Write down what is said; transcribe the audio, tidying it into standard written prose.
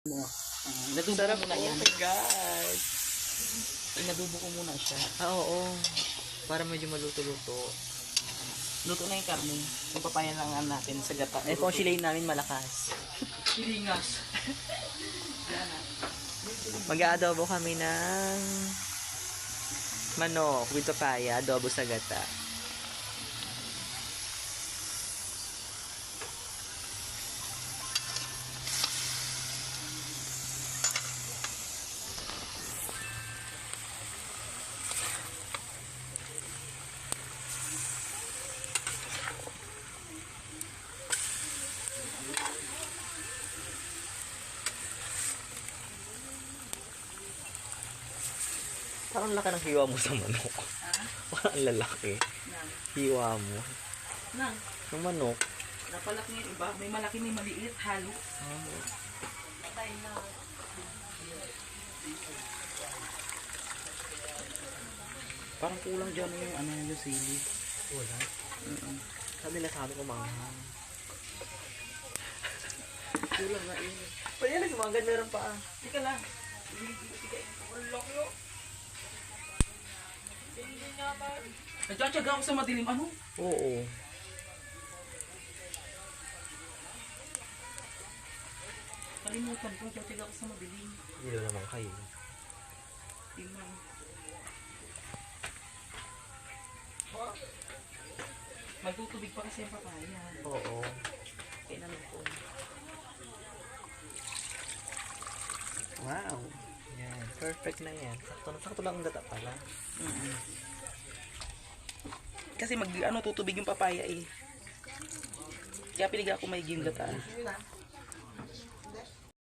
Nadubo Sarap ko muna po. yan. Oh my God. Inadubo ko muna siya. Oo. Para medyo maluto-luto. Luto na yung karne. Yung papaya lang natin sa gata. Eh, kung silay namin malakas. Pilingas. Mag-aadobo kami ng manok with papaya, adobo sa gata. Parang laki ng hiwa mo sa manok. Parang ang lalaki. Hiwa mo. Nang, Yung manok. napalaki yung iba. May malaki, may maliit. Halo. Parang kulang dyan yung ano yung sili. Wala. Sabi na sabi ko manghang. Kulang na yun. Pwede yan, nagmanggan meron pa. Tika lang. Nagtsatsaga ako sa madilim. Ano? Oo. Kalimutan ko. Nagtsatsaga ako sa madilim. Hindi naman kayo. Tingnan. Magtutubig pa kasi yung papaya. Oo. Kailan ko. Wow. Yan. Perfect na yan. Sakto lang ang gata pala. Kasi tutubig yung papaya eh. Kaya piliga ako may gata.